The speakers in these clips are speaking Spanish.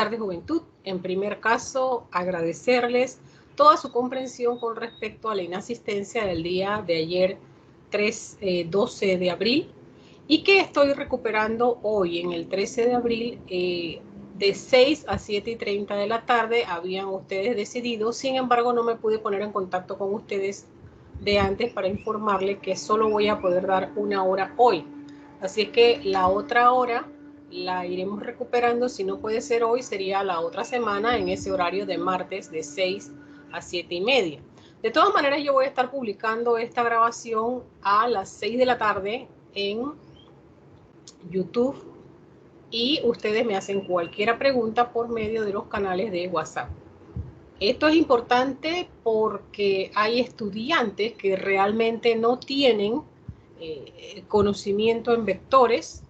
tardes, juventud. En primer caso, agradecerles toda su comprensión con respecto a la inasistencia del día de ayer, 12 de abril, y que estoy recuperando hoy, en el 13 de abril, de 6 a 7:30 de la tarde, habían ustedes decidido. Sin embargo, no me pude poner en contacto con ustedes de antes para informarles que solo voy a poder dar una hora hoy. Así es que la otra hora la iremos recuperando. Si no puede ser hoy, sería la otra semana en ese horario de martes de 6 a 7:30. De todas maneras, yo voy a estar publicando esta grabación a las 6 de la tarde en YouTube y ustedes me hacen cualquier pregunta por medio de los canales de WhatsApp. Esto es importante porque hay estudiantes que realmente no tienen conocimiento en vectores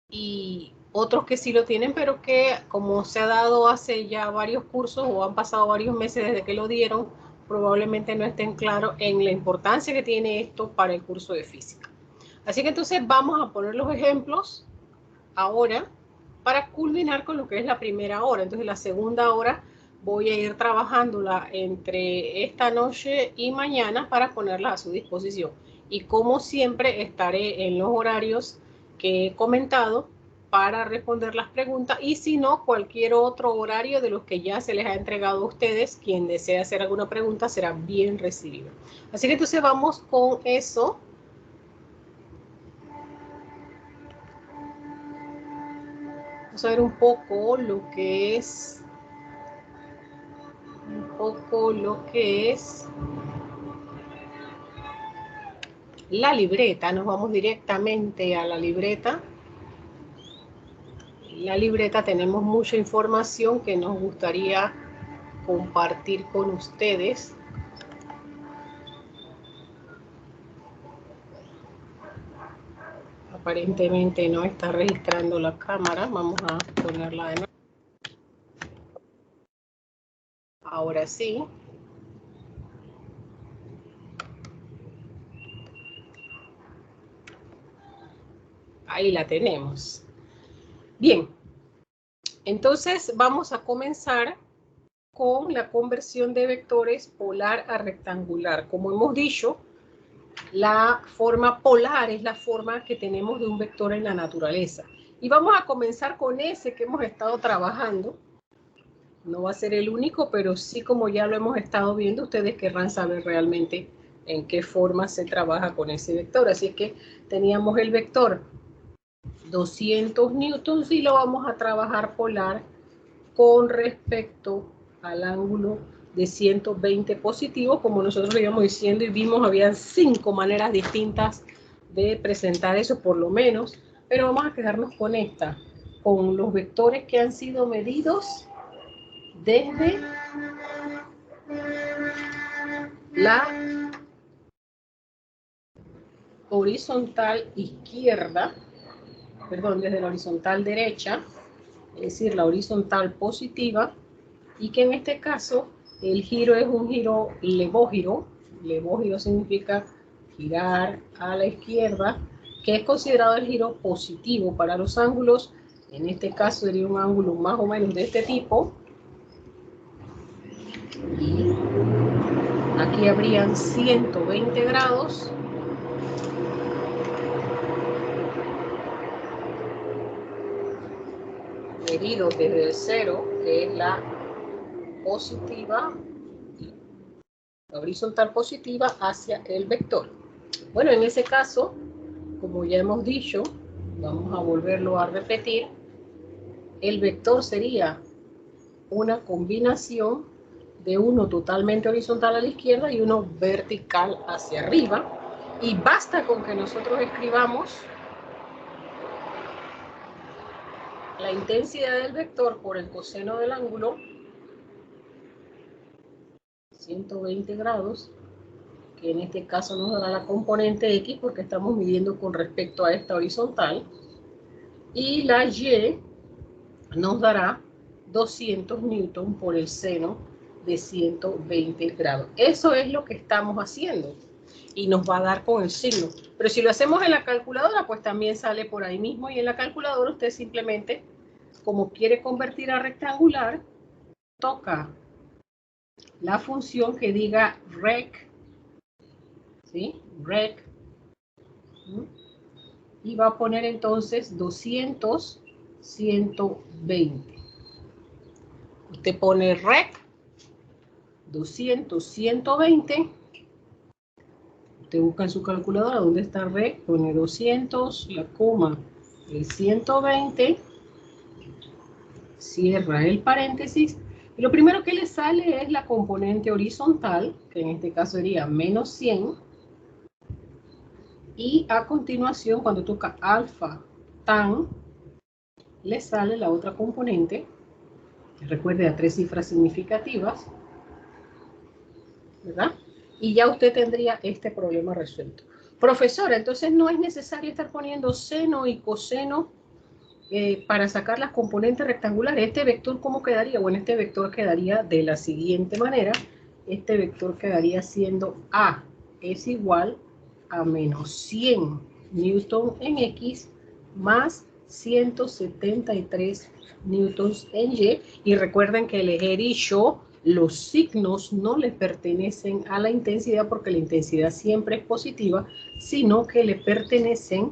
y otros que sí lo tienen, pero que como se ha dado hace ya varios cursos o han pasado varios meses desde que lo dieron, probablemente no estén claros en la importancia que tiene esto para el curso de física. Así que entonces vamos a poner los ejemplos ahora para culminar con lo que es la primera hora. Entonces la segunda hora voy a ir trabajándola entre esta noche y mañana para ponerla a su disposición. Y como siempre estaré en los horarios que he comentado para responder las preguntas, y si no, cualquier otro horario de los que ya se les ha entregado a ustedes. Quien desee hacer alguna pregunta será bien recibido. Así que entonces vamos con eso. Vamos a ver un poco lo que es la libreta. Nos vamos directamente a la libreta. En la libreta tenemos mucha información que nos gustaría compartir con ustedes. Aparentemente no está registrando la cámara. Vamos a ponerla de nuevo. Ahora sí. Ahí la tenemos. Bien. Entonces vamos a comenzar con la conversión de vectores polar a rectangular. Como hemos dicho, la forma polar es la forma que tenemos de un vector en la naturaleza. Y vamos a comenzar con ese que hemos estado trabajando. No va a ser el único, pero sí, como ya lo hemos estado viendo, ustedes querrán saber realmente en qué forma se trabaja con ese vector. Así es que teníamos el vector 200 newtons y lo vamos a trabajar polar con respecto al ángulo de 120 positivo, como nosotros lo íbamos diciendo, y vimos habían 5 maneras distintas de presentar eso, por lo menos, pero vamos a quedarnos con esta, con los vectores que han sido medidos desde la horizontal izquierda, perdón, desde la horizontal derecha, es decir, la horizontal positiva, y que en este caso el giro es un giro levógiro. Levógiro significa girar a la izquierda, que es considerado el giro positivo para los ángulos. En este caso sería un ángulo más o menos de este tipo. Y aquí habrían 120 grados. Medido desde el cero, que es la positiva, la horizontal positiva hacia el vector. Bueno, en ese caso, como ya hemos dicho, vamos a volverlo a repetir, el vector sería una combinación de uno totalmente horizontal a la izquierda y uno vertical hacia arriba, y basta con que nosotros escribamos la intensidad del vector por el coseno del ángulo, 120 grados, que en este caso nos dará la componente X porque estamos midiendo con respecto a esta horizontal, y la Y nos dará 200 newton por el seno de 120 grados. Eso es lo que estamos haciendo y nos va a dar con el signo. Pero si lo hacemos en la calculadora, pues también sale por ahí mismo, y en la calculadora usted simplemente como quiere convertir a rectangular, toca la función que diga rec, ¿sí? Rec. Y va a poner entonces 200, 120. Usted pone rec, 200, 120. Usted busca en su calculadora dónde está rec, pone 200, la coma, el 120, cierra el paréntesis. Y lo primero que le sale es la componente horizontal, que en este caso sería menos 100. Y a continuación, cuando toca alfa tan, le sale la otra componente. Recuerde, a 3 cifras significativas, ¿verdad? Y ya usted tendría este problema resuelto. Profesora, entonces no es necesario estar poniendo seno y coseno para sacar las componentes rectangulares. ¿Este vector cómo quedaría? Bueno, este vector quedaría de la siguiente manera. Este vector quedaría siendo A es igual a menos 100 newton en X más 173 newtons en Y. Y recuerden que les he dicho, los signos no le pertenecen a la intensidad porque la intensidad siempre es positiva, sino que le pertenecen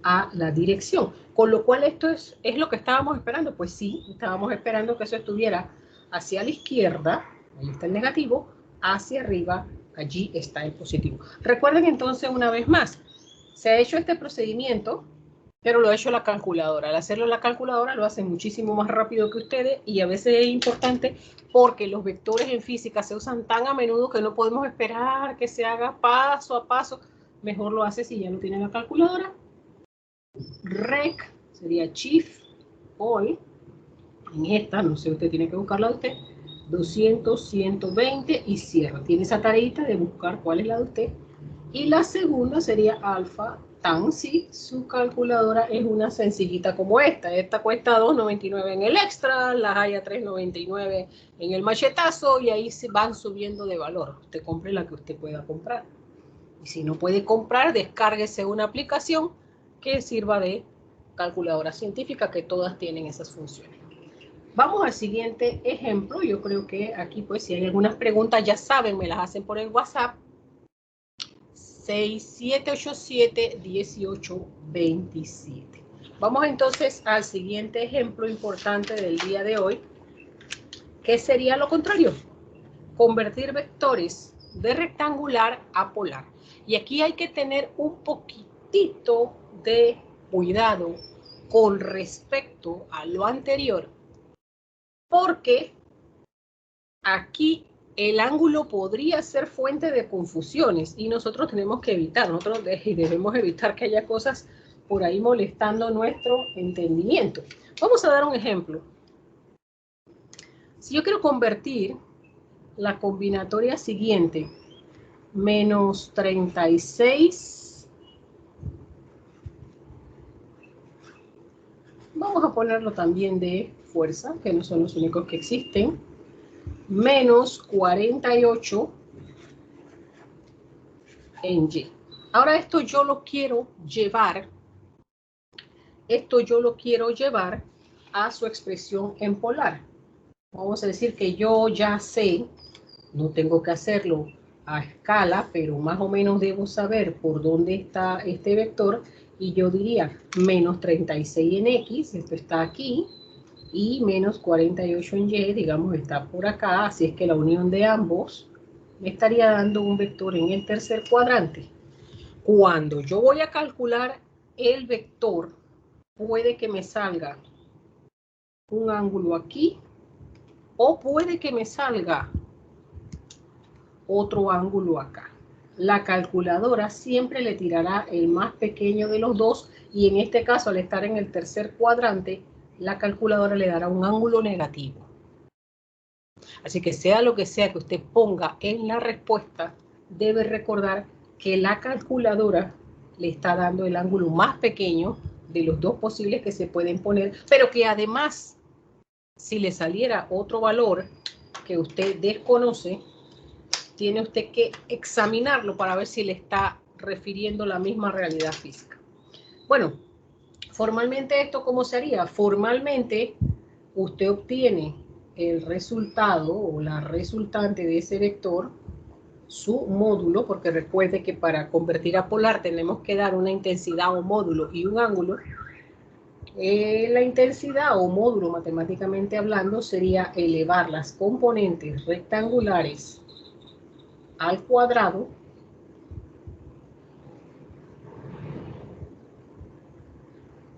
a la dirección. Con lo cual esto es lo que estábamos esperando. Pues sí, estábamos esperando que eso estuviera hacia la izquierda, ahí está el negativo, hacia arriba, allí está el positivo. Recuerden entonces una vez más, se ha hecho este procedimiento, pero lo ha hecho la calculadora. Al hacerlo la calculadora lo hace muchísimo más rápido que ustedes y a veces es importante porque los vectores en física se usan tan a menudo que no podemos esperar que se haga paso a paso. Mejor lo hace si ya lo tiene la calculadora. Rec sería Shift All. En esta, no sé, usted tiene que buscarla de usted. 200, 120 y cierra. Tiene esa tareita de buscar cuál es la de usted. Y la segunda sería alfa tan si su calculadora es una sencillita como esta. Esta cuesta $2.99 en el extra, las hay a $3.99 en el machetazo y ahí se van subiendo de valor. Usted compre la que usted pueda comprar. Y si no puede comprar, descárguese una aplicación que sirva de calculadora científica, que todas tienen esas funciones. Vamos al siguiente ejemplo. Yo creo que aquí, pues, si hay algunas preguntas, ya saben, me las hacen por el WhatsApp. 6787-1827. Vamos entonces al siguiente ejemplo importante del día de hoy, que sería lo contrario. Convertir vectores de rectangular a polar. Y aquí hay que tener un poquitito de cuidado con respecto a lo anterior, porque aquí el ángulo podría ser fuente de confusiones y nosotros tenemos que evitar, nosotros debemos evitar que haya cosas por ahí molestando nuestro entendimiento. Vamos a dar un ejemplo. Si yo quiero convertir la combinatoria siguiente, menos 36, vamos a ponerlo también de fuerza, que no son los únicos que existen, menos 48 en Y. Ahora esto yo lo quiero llevar a su expresión en polar. Vamos a decir que yo ya sé, no tengo que hacerlo a escala, pero más o menos debo saber por dónde está este vector, y yo diría menos 36 en X, esto está aquí, y menos 48 en Y, digamos, está por acá, así es que la unión de ambos me estaría dando un vector en el tercer cuadrante. Cuando yo voy a calcular el vector, puede que me salga un ángulo aquí, o puede que me salga otro ángulo acá. La calculadora siempre le tirará el más pequeño de los dos, y en este caso, al estar en el tercer cuadrante, la calculadora le dará un ángulo negativo. Así que sea lo que sea que usted ponga en la respuesta, debe recordar que la calculadora le está dando el ángulo más pequeño de los dos posibles que se pueden poner, pero que además, si le saliera otro valor que usted desconoce, tiene usted que examinarlo para ver si le está refiriendo la misma realidad física. Bueno, Formalmente, ¿esto cómo se haría? Formalmente, usted obtiene el resultado o la resultante de ese vector, su módulo, porque recuerde que para convertir a polar tenemos que dar una intensidad o módulo y un ángulo. La intensidad o módulo, matemáticamente hablando, sería elevar las componentes rectangulares al cuadrado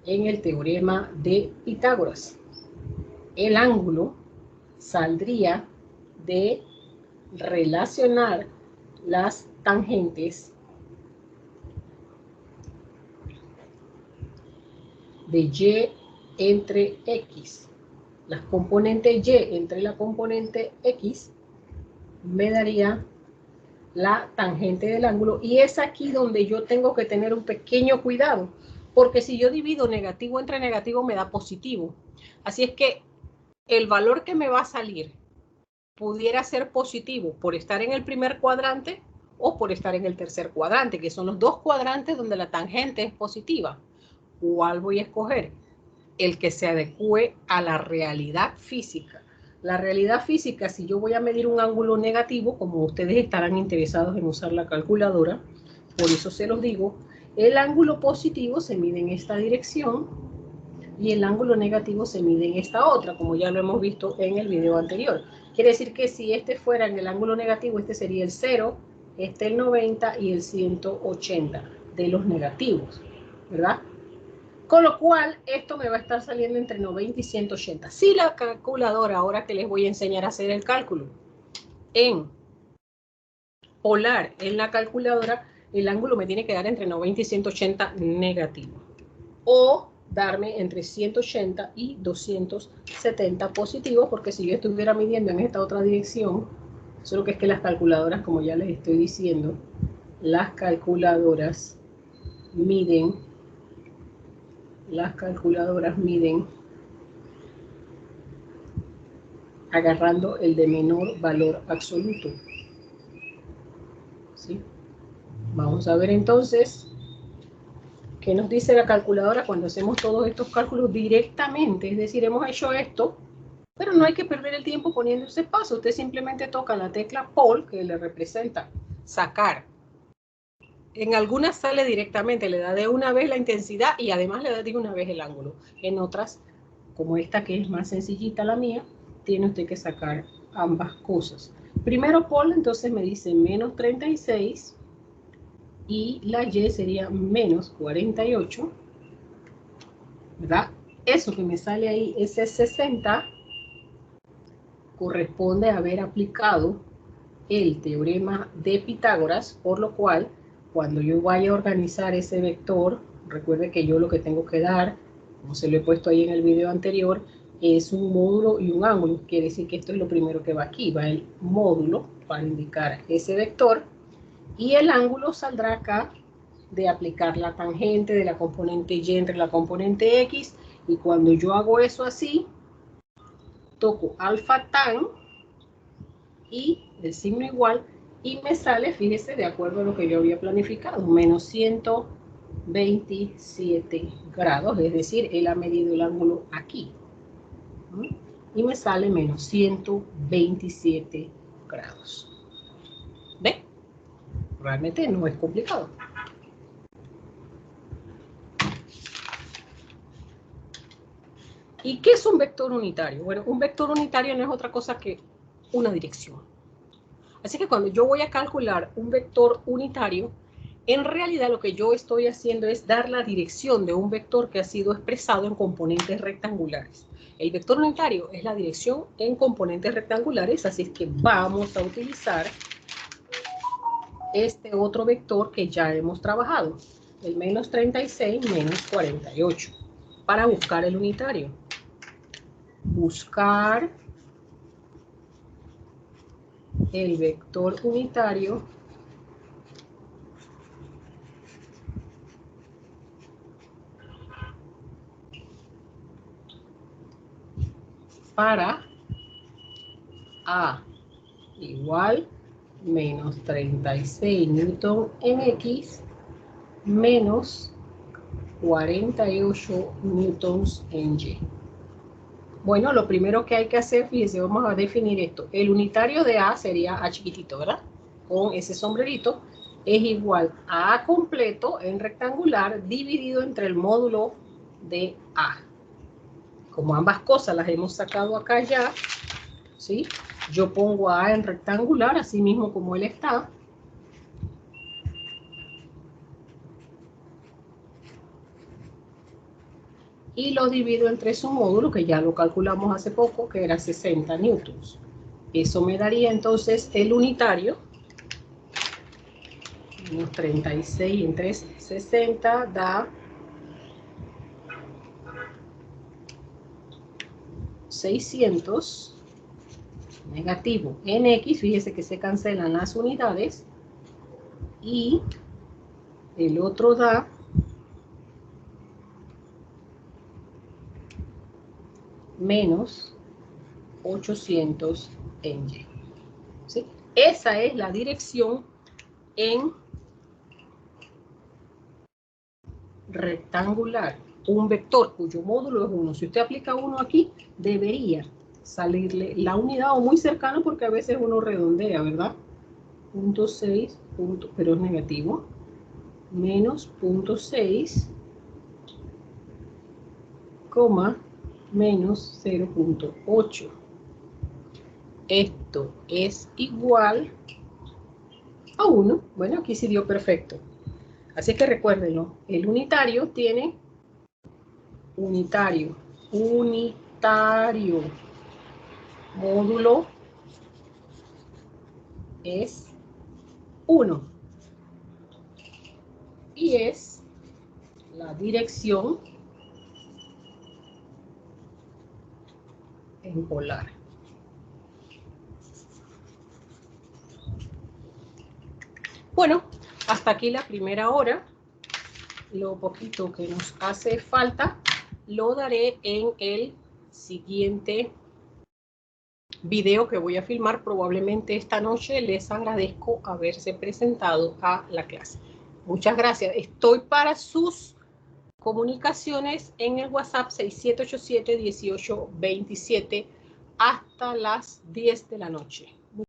en el teorema de Pitágoras. El ángulo saldría de relacionar las tangentes de y entre x. Las componentes y entre la componente x me daría la tangente del ángulo, y es aquí donde yo tengo que tener un pequeño cuidado, porque si yo divido negativo entre negativo me da positivo. Así es que el valor que me va a salir pudiera ser positivo por estar en el primer cuadrante o por estar en el tercer cuadrante, que son los dos cuadrantes donde la tangente es positiva. ¿Cuál voy a escoger? El que se adecue a la realidad física. La realidad física, si yo voy a medir un ángulo negativo, como ustedes estarán interesados en usar la calculadora, por eso se los digo, el ángulo positivo se mide en esta dirección y el ángulo negativo se mide en esta otra, como ya lo hemos visto en el video anterior. Quiere decir que si este fuera en el ángulo negativo, este sería el 0, este el 90 y el 180 de los negativos, ¿verdad? Con lo cual, esto me va a estar saliendo entre 90 y 180. Si la calculadora, ahora que les voy a enseñar a hacer el cálculo, en polar, en la calculadora, el ángulo me tiene que dar entre 90 y 180 negativo. O darme entre 180 y 270 positivos, porque si yo estuviera midiendo en esta otra dirección, solo que es que las calculadoras, como ya les estoy diciendo, las calculadoras miden agarrando el de menor valor absoluto. ¿Sí? Vamos a ver entonces qué nos dice la calculadora cuando hacemos todos estos cálculos directamente. Es decir, hemos hecho esto, pero no hay que perder el tiempo poniendo ese paso. Usted simplemente toca la tecla Pol, que le representa sacar. En algunas sale directamente, le da de una vez la intensidad y además le da de una vez el ángulo. En otras, como esta que es más sencillita la mía, tiene usted que sacar ambas cosas. Primero Pol, entonces me dice menos 36 y la Y sería menos 48, ¿verdad? Eso que me sale ahí, ese 60, corresponde a haber aplicado el teorema de Pitágoras, por lo cual cuando yo vaya a organizar ese vector, recuerde que yo lo que tengo que dar, como se lo he puesto ahí en el video anterior, es un módulo y un ángulo. Quiere decir que esto es lo primero que va aquí, va el módulo para indicar ese vector, y el ángulo saldrá acá de aplicar la tangente de la componente Y entre la componente X, y cuando yo hago eso así, toco alfa tan y el signo igual, y me sale, fíjese, de acuerdo a lo que yo había planificado, menos 127 grados, es decir, él ha medido el ángulo aquí. Y me sale menos 127 grados. ¿Ve? Realmente no es complicado. ¿Y qué es un vector unitario? Bueno, un vector unitario no es otra cosa que una dirección. Así que cuando yo voy a calcular un vector unitario, en realidad lo que yo estoy haciendo es dar la dirección de un vector que ha sido expresado en componentes rectangulares. El vector unitario es la dirección en componentes rectangulares, así es que vamos a utilizar este otro vector que ya hemos trabajado, el menos 36 menos 48, para buscar el unitario. Buscar el vector unitario para A igual menos 36 newton en X menos 48 newtons en Y. Bueno, lo primero que hay que hacer, fíjense, vamos a definir esto. El unitario de A sería A chiquitito, ¿verdad? Con ese sombrerito, es igual a A completo en rectangular dividido entre el módulo de A. Como ambas cosas las hemos sacado acá ya, ¿sí? Yo pongo a A en rectangular, así mismo como él está. Y lo divido entre su módulo, que ya lo calculamos hace poco, que era 60 newtons. Eso me daría entonces el unitario, unos 36 entre 60 da 600 negativo en X, fíjese que se cancelan las unidades, y el otro da menos 800 en Y. ¿Sí? Esa es la dirección en rectangular, un vector cuyo módulo es 1. Si usted aplica 1 aquí, debería salirle la unidad o muy cercano, porque a veces uno redondea, ¿verdad? 0.6, pero es negativo, menos 0.6, menos 0.8. Esto es igual a 1. Bueno, aquí sí dio perfecto. Así que recuérdenlo, el unitario tiene unitario, módulo es 1 y es la dirección en polar. Bueno, hasta aquí la primera hora. Lo poquito que nos hace falta lo daré en el siguiente video que voy a filmar probablemente esta noche. Les agradezco haberse presentado a la clase. Muchas gracias. Estoy para sus comunicaciones en el WhatsApp 6787-1827 hasta las 10 de la noche.